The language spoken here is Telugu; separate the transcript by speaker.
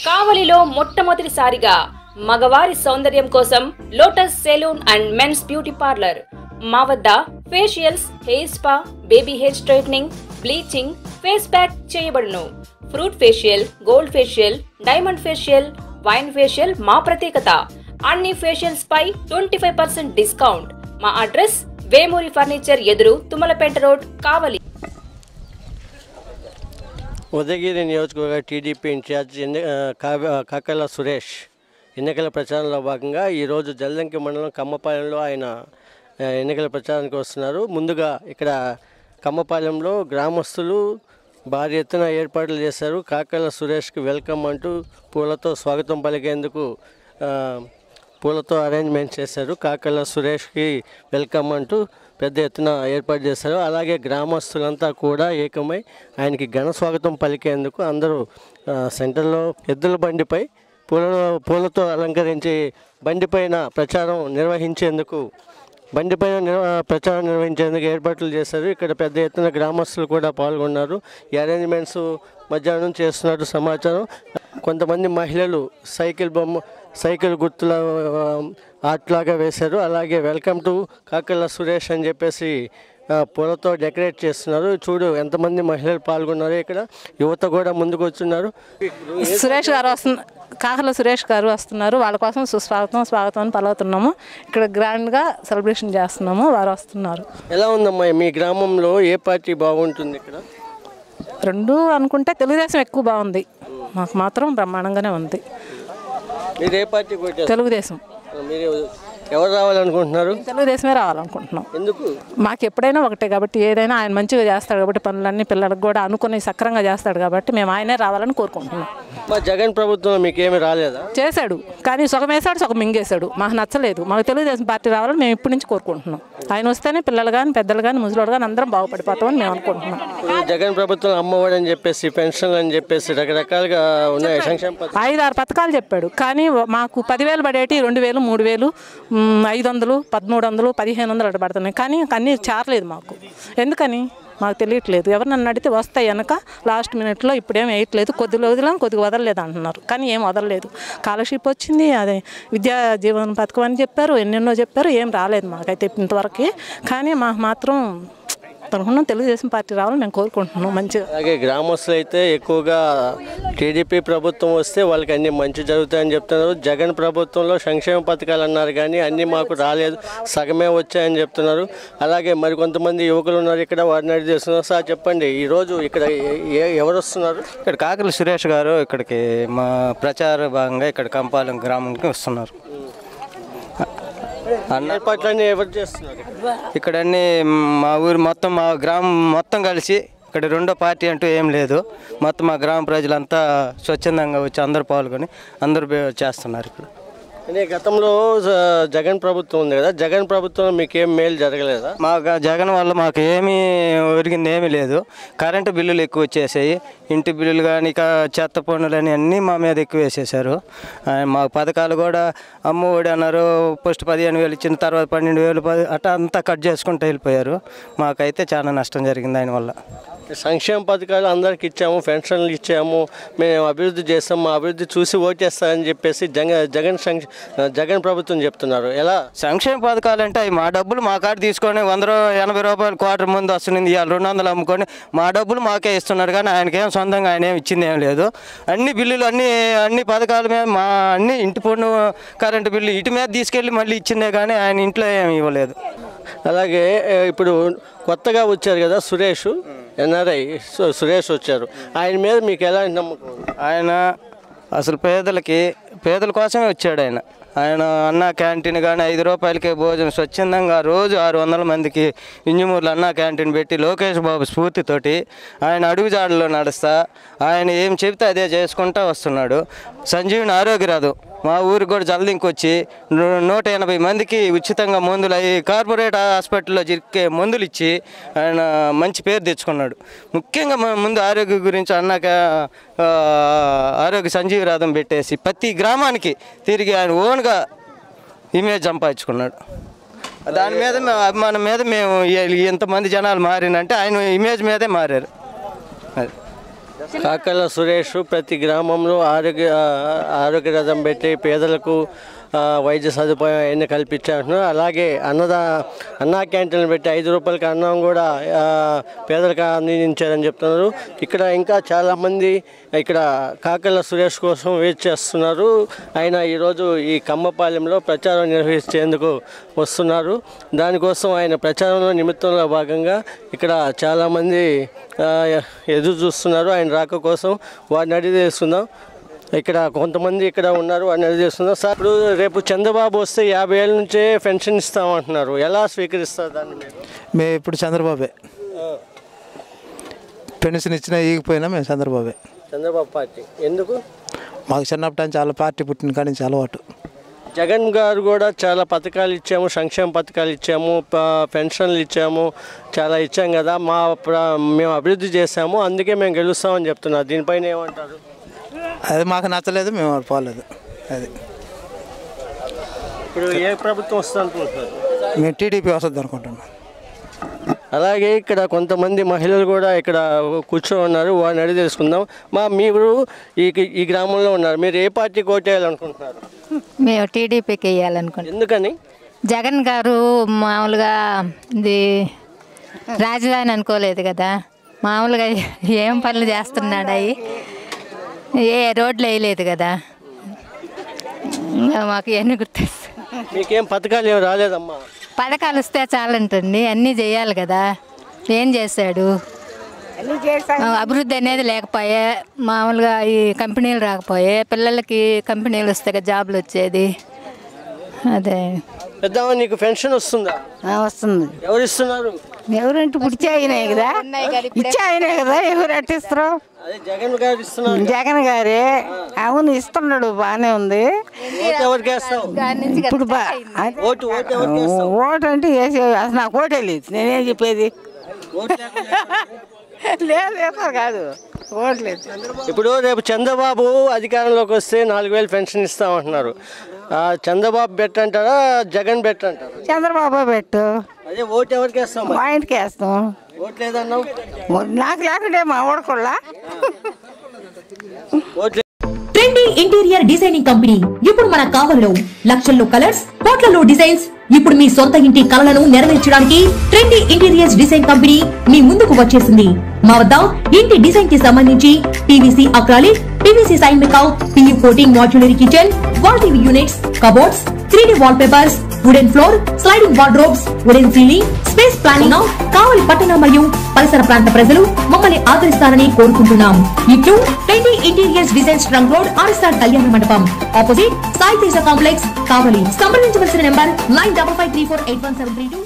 Speaker 1: కావలిలో మొట్టమొదటిసారిగా మగవారి సౌందర్యం కోసం lotus salon and men's beauty parlour. మా వద్ద facials, hair spa, baby hair straightening, bleaching, face pack చేయబడును. Fruit facial, gold facial, diamond facial, wine facial మా ప్రత్యేకత. అన్ని ఫేషియల్స్ పై 25% డిస్కౌంట్. మా అడ్రస్ వేమూరి ఫర్నిచర్ ఎదురు, తుమ్మలపేట రోడ్, కావలి.
Speaker 2: ఉదయగిరి నియోజకవర్గ టీడీపీ ఇన్ఛార్జ్ కాకర్ల సురేష్ ఎన్నికల ప్రచారంలో భాగంగా ఈరోజు జల్లంకి మండలం కమ్మపాలెంలో ఆయన ఎన్నికల ప్రచారానికి వస్తున్నారు. ముందుగా ఇక్కడ కమ్మపాలెంలో గ్రామస్తులు భారీ ఎత్తున ఏర్పాట్లు చేశారు. కాకర్ల సురేష్కి వెల్కమ్ అంటూ పూలతో స్వాగతం పలికేందుకు పూలతో అరేంజ్మెంట్ చేశారు. కాకర్ల సురేష్కి వెల్కమ్ అంటూ పెద్ద ఎత్తున ఏర్పాటు చేశారు. అలాగే గ్రామస్తులంతా కూడా ఏకమై ఆయనకి ఘన స్వాగతం పలికేందుకు అందరూ సెంటర్లో ఎద్దుల బండిపై పూలతో అలంకరించి బండిపైన ప్రచారం నిర్వహించేందుకు ఏర్పాట్లు చేశారు. ఇక్కడ పెద్ద ఎత్తున గ్రామస్తులు కూడా పాల్గొన్నారు. ఈ అరేంజ్మెంట్స్ మధ్యాహ్నం చేస్తున్నట్టు సమాచారం. కొంతమంది మహిళలు సైకిల్ గుర్తుల ఆర్ట్లాగా వేశారు. అలాగే వెల్కమ్ టు కాకర్ల సురేష్ అని చెప్పేసి పూలతో డెకరేట్ చేస్తున్నారు. చూడు ఎంతమంది మహిళలు పాల్గొన్నారు. ఇక్కడ యువత కూడా ముందుకు వచ్చున్నారు.
Speaker 3: సురేష్ గారు కాకర్ల సురేష్ గారు వస్తున్నారు. వాళ్ళ కోసం స్వాగతం అని పలుకుతున్నాము. ఇక్కడ గ్రాండ్గా సెలబ్రేషన్ చేస్తున్నాము. వారు వస్తున్నారు.
Speaker 2: ఎలా ఉందమ్మా మీ గ్రామంలో? ఏ పార్టీ బాగుంటుంది? ఇక్కడ
Speaker 3: రెండు అనుకుంటే తెలుగుదేశం ఎక్కువ బాగుంది. మాకు మాత్రం బ్రహ్మాండంగానే ఉంది.
Speaker 2: మీరు ఏ పార్టీ?
Speaker 3: తెలుగుదేశం.
Speaker 2: మీరు ఎవరు రావాలనుకుంటున్నారు?
Speaker 3: తెలుగుదేశమే రావాలనుకుంటున్నాం.
Speaker 2: ఎందుకు?
Speaker 3: మాకు ఎప్పుడైనా ఒకటే కాబట్టి, ఏదైనా ఆయన మంచిగా చేస్తాడు కాబట్టి, పనులన్నీ పిల్లలకు కూడా అనుకుని సక్రంగా చేస్తాడు కాబట్టి మేము ఆయనే రావాలని కోరుకుంటున్నాం.
Speaker 2: జగన్ ప్రభుత్వం మీకేమీ రాలేదా?
Speaker 3: చేశాడు, కానీ సగం వేసాడు, సగం మింగేశాడు. మాకు నచ్చలేదు. మాకు తెలుగుదేశం పార్టీ రావాలని మేము ఇప్పటి నుంచి కోరుకుంటున్నాం. ఆయన వస్తేనే పిల్లలు కానీ, పెద్దలు కానీ, ముసలోడు కానీ అందరం బాగుపడిపోతామని మేము అనుకుంటున్నాం.
Speaker 2: జగన్ ప్రభుత్వం అమ్మఒడి అని చెప్పేసి, పెన్షన్లు అని చెప్పేసి రకరకాలుగా ఉన్నాయి. సంక్షేమ
Speaker 3: 5-6 పథకాలు చెప్పాడు, కానీ మాకు 10,000 పడేటి 2,000, 3,000, 500, 1,300, 1,500 అట్లా పడుతున్నాయి. కానీ అన్నీ చారలేదు మాకు. ఎందుకని మాకు తెలియట్లేదు. ఎవరు నన్ను అడిగితే వస్తాయి వెనక లాస్ట్ మినిట్లో ఇప్పుడేం వేయట్లేదు, కొద్దిగా వదిలేం, కొద్దిగా వదలలేదు అంటున్నారు. కానీ ఏం వదలలేదు. స్కాలర్షిప్ వచ్చింది, అదే విద్యా జీవన పథకం అని చెప్పారు, ఎన్నెన్నో చెప్పారు, ఏం రాలేదు మాకైతే ఇంతవరకు. కానీ మాకు మాత్రం అనుకున్నాం తెలుగుదేశం పార్టీ రావాలని మేము కోరుకుంటున్నాం. మంచిగా
Speaker 2: అలాగే గ్రామస్తులు అయితే ఎక్కువగా టీడీపీ ప్రభుత్వం వస్తే వాళ్ళకి అన్నీ మంచి జరుగుతాయని చెప్తున్నారు. జగన్ ప్రభుత్వంలో సంక్షేమ పథకాలు అన్నారు కానీ అన్నీ మాకు రాలేదు, సగమే వచ్చాయని చెప్తున్నారు. అలాగే మరి కొంతమంది యువకులు ఉన్నారు ఇక్కడ, వారిని అడిగి చేస్తున్నారు. సార్ చెప్పండి, ఈరోజు ఇక్కడ ఎవరు వస్తున్నారు?
Speaker 4: ఇక్కడ కాకర్ల సురేష్ గారు ఇక్కడికి మా ప్రచార భాగంగా ఇక్కడ కంపాలెం గ్రామానికి వస్తున్నారు.
Speaker 2: ఏర్పాట్లన్నీ ఎవరు చేస్తున్నారు?
Speaker 4: ఇక్కడ అన్నీ మా ఊరు మొత్తం, మా గ్రామం మొత్తం కలిసి, ఇక్కడ రెండో పార్టీ అంటూ ఏం లేదు. మొత్తం మా గ్రామ ప్రజలంతా స్వచ్ఛందంగా వచ్చి అందరూ పాల్గొని అందరూ చేస్తున్నారు. ఇక్కడ
Speaker 2: గతంలో జగన్ ప్రభుత్వం ఉంది కదా, జగన్ ప్రభుత్వం మీకు ఏం మేలు జరగలేదా?
Speaker 4: మా జగన్ వల్ల మాకు ఏమీ ఒరిగింది ఏమీ లేదు. కరెంటు బిల్లులు ఎక్కువ వచ్చేసాయి, ఇంటి బిల్లులు కానీ, చెత్త పన్నులని అన్నీ మా మీద ఎక్కువ వేసేసారు. మా పథకాలు కూడా అమ్మఒడి అన్నారు, ఫస్ట్ 15,000 ఇచ్చిన తర్వాత 12,000 అట్లా అంతా కట్ చేసుకుంటూ వెళ్ళిపోయారు. మాకైతే చాలా నష్టం జరిగింది ఆయన వల్ల.
Speaker 2: సంక్షేమ పథకాలు అందరికి ఇచ్చాము, పెన్షన్లు ఇచ్చాము, మేము అభివృద్ధి చేస్తాం, మా అభివృద్ధి చూసి ఓటేస్తారని చెప్పేసి జగన్ ప్రభుత్వం చెప్తున్నారు. ఎలా
Speaker 4: సంక్షేమ పథకాలు అంటే మా డబ్బులు మా కాడ తీసుకొని 180 రూపాయలు క్వార్టర్ ముందు వస్తుంది, ఇవాళ 200 అమ్ముకొని మా డబ్బులు మాకే ఇస్తున్నాడు. కానీ ఆయనకేం సొంతంగా ఆయన ఏం ఇచ్చింది ఏం లేదు. అన్ని బిల్లులు అన్ని పథకాల మీద అన్ని ఇంటి పన్ను, కరెంటు బిల్లు ఇటు మీద తీసుకెళ్ళి మళ్ళీ ఇచ్చిందే కానీ ఆయన ఇంట్లో ఏమి ఇవ్వలేదు.
Speaker 2: అలాగే ఇప్పుడు కొత్తగా వచ్చారు కదా సురేష్, ఎన్ఆర్ఐ సురేష్ వచ్చారు. ఆయన మీద మీకు ఎలాంటి నమ్మకం?
Speaker 4: ఆయన అసలు పేదల కోసమే వచ్చాడు. ఆయన అన్నా క్యాంటీన్ కానీ 5 రూపాయలకే భోజనం స్వచ్ఛందంగా రోజు 600 మందికి ఇంజమూరులో అన్నా క్యాంటీన్ పెట్టి లోకేష్ బాబు స్ఫూర్తితోటి ఆయన అడుగుజాడలో నడుస్తా ఆయన ఏం చెబితే అదే చేసుకుంటూ వస్తున్నాడు. సంజీవని ఆరోగ్యరథం మా ఊరికి కూడా జల్దింకి వచ్చి 180 మందికి ఉచితంగా మందులు అవి కార్పొరేట్ హాస్పిటల్లో చిక్కే మందులు ఇచ్చి ఆయన మంచి పేరు తెచ్చుకున్నాడు. ముఖ్యంగా ముందు ఆరోగ్యం గురించి అన్నాక ఆరోగ్య సంజీవరాధం పెట్టేసి ప్రతి గ్రామానికి తిరిగి ఆయన ఓన్గా ఇమేజ్ సంపాదించుకున్నాడు. దాని మీద అభిమానం మీద మేము ఎంతమంది జనాలు మారినంటే ఆయన ఇమేజ్ మీదే మారారు. అది
Speaker 2: కాకల సురేష్ ప్రతి గ్రామంలో ఆరోగ్య రథం పెట్టి పేదలకు వైద్య సదుపాయం అవన్నీ కల్పించారు. అలాగే అన్నా క్యాంటీన్లు పెట్టి 5 రూపాయలకి అన్నం కూడా పేదలకు అందించారని చెప్తున్నారు. ఇక్కడ ఇంకా చాలామంది ఇక్కడ కాకల సురేష్ కోసం వెయిట్ చేస్తున్నారు. ఆయన ఈరోజు ఈ కమ్మపాలెంలో ప్రచారం నిర్వహించేందుకు వస్తున్నారు. దానికోసం ఆయన ప్రచారంలో నిమిత్తంలో భాగంగా ఇక్కడ చాలామంది ఎదురు చూస్తున్నారు ఆయన రాక కోసం. వారిని అడిగి తెలుసుకుందాం. ఇక్కడ కొంతమంది ఇక్కడ ఉన్నారు అని చేస్తున్నారు. సార్, ఇప్పుడు రేపు చంద్రబాబు వస్తే 50 ఏళ్ళ నుంచే పెన్షన్ ఇస్తామంటున్నారు. ఎలా స్వీకరిస్తారు దాన్ని?
Speaker 5: మేము ఇప్పుడు చంద్రబాబే పెన్షన్ ఇచ్చినా ఈగిపోయినా మేము
Speaker 2: చంద్రబాబు పార్టీ. ఎందుకు?
Speaker 5: మాకు చిన్నప్పటి నుంచి చాలా పార్టీ పుట్టిన కాడి నుంచి అలవాటు.
Speaker 2: జగన్ గారు కూడా చాలా పథకాలు ఇచ్చాము, సంక్షేమ పథకాలు ఇచ్చాము, పెన్షన్లు ఇచ్చాము, చాలా ఇచ్చాం కదా, మేము అభివృద్ధి చేసాము, అందుకే మేము గెలుస్తామని చెప్తున్నారు. దీనిపైన ఏమంటారు?
Speaker 5: అది మాకు నచ్చలేదు, మేము పోలేదు. అది
Speaker 2: ఇప్పుడు ఏ ప్రభుత్వం వస్తుంది అనుకుంటున్నారు?
Speaker 5: మేము టీడీపీ వస్తుంది అనుకుంటున్నాం.
Speaker 2: అలాగే ఇక్కడ కొంతమంది మహిళలు కూడా ఇక్కడ కూర్చొని ఉన్నారు. వారిని అడిగి తెలుసుకుందాం. మీరు ఈ గ్రామంలో ఉన్నారు, మీరు ఏ పార్టీకి ఓటు వేయాలనుకుంటున్నారు?
Speaker 6: మేము టీడీపీకి వేయాలనుకుంటున్నాం.
Speaker 2: ఎందుకని?
Speaker 6: జగన్ గారు మామూలుగా ఇది రాజధాని అనుకోలేదు కదా, మామూలుగా ఏం పనులు చేస్తున్నాడు, అవి ఏ రోడ్లు వేయలేదు కదా, మాకు ఎన్ని గుర్తొస్తాయి.
Speaker 2: మీకేం పథకాలు ఏమి రాలేదమ్మా?
Speaker 6: పథకాలు వస్తే చాలంటండి, అన్నీ చేయాలి కదా. ఏం చేశాడు? అభివృద్ధి అనేది లేకపోయే, మామూలుగా ఈ కంపెనీలు రాకపోయే, పిల్లలకి కంపెనీలు వస్తే కదా జాబులు వచ్చేది. అదే
Speaker 2: పెద్దమ్మ, నీకు పెన్షన్ వస్తుందా?
Speaker 7: వస్తుంది.
Speaker 2: ఎవరు ఇస్తున్నారు?
Speaker 7: ఎవరంటే పుడిచి అయినాయి కదా, ఇచ్చే అయినాయి కదా, ఎవరు అట్టిస్తారు?
Speaker 2: జగన్ గారు ఇస్తున్నారు.
Speaker 7: జగన్ గారే. అవును, ఇస్తున్నాడు, బాగానే ఉంది. ఇప్పుడు ఓటు అంటే అసలు నాకు ఓటే లేదు. నేనేం చెప్పేది లేదు కాదు, ఓటు లేదు.
Speaker 2: ఇప్పుడు రేపు చంద్రబాబు అధికారంలోకి వస్తే 4000 పెన్షన్ ఇస్తామంటున్నారు. చంద్రబాబు బెట్ అంటారా, జగన్ బెట్ అంటారా?
Speaker 7: చంద్రబాబు పెట్టు.
Speaker 2: అదే ఓటు ఎవరికి వేస్తాం?
Speaker 7: మా ఇంటికి వేస్తాం.
Speaker 2: ఓటు లేదన్నావు.
Speaker 7: నాకు లేకుంటే మా ఓడకొల్లా.
Speaker 8: ట్రెండీ ఇంటీరియర్ డిజైనింగ్ కంపెనీ ఇప్పుడు మన కావలిలో లక్షల్లో కలర్స్, కోట్లలో డిజైన్స్. ఇప్పుడు మీ సొంత ఇంటి కలలను నెరవేర్చడానికి ట్రెండీ ఇంటీరియర్స్ డిజైన్ కంపెనీ మీ ముందుకు వచ్చేసింది. మా వద్ద ఇంటి డిజైన్ కి సంబంధించి పీవీసీ అక్రాలిక్, పీవీసీ సైన్ మేకౌట్, PU coating, modular kitchen, wall TV units, cupboards, 3D wall papers, wooden floor, sliding wardrobes, wooden ceiling, space planning. Kavali పట్టణ మరియు పరిసర ప్రాంత ప్రజలు మమ్మల్ని ఆదరిస్తారని కోరుకుంటున్నాం. ఇట్లు trendy interiors designs trunk road, RSR Kalyana Mandapam, opposite Sai Teja complex, Kavali. సంప్రదించవలసిన నెంబర్ 9553481732.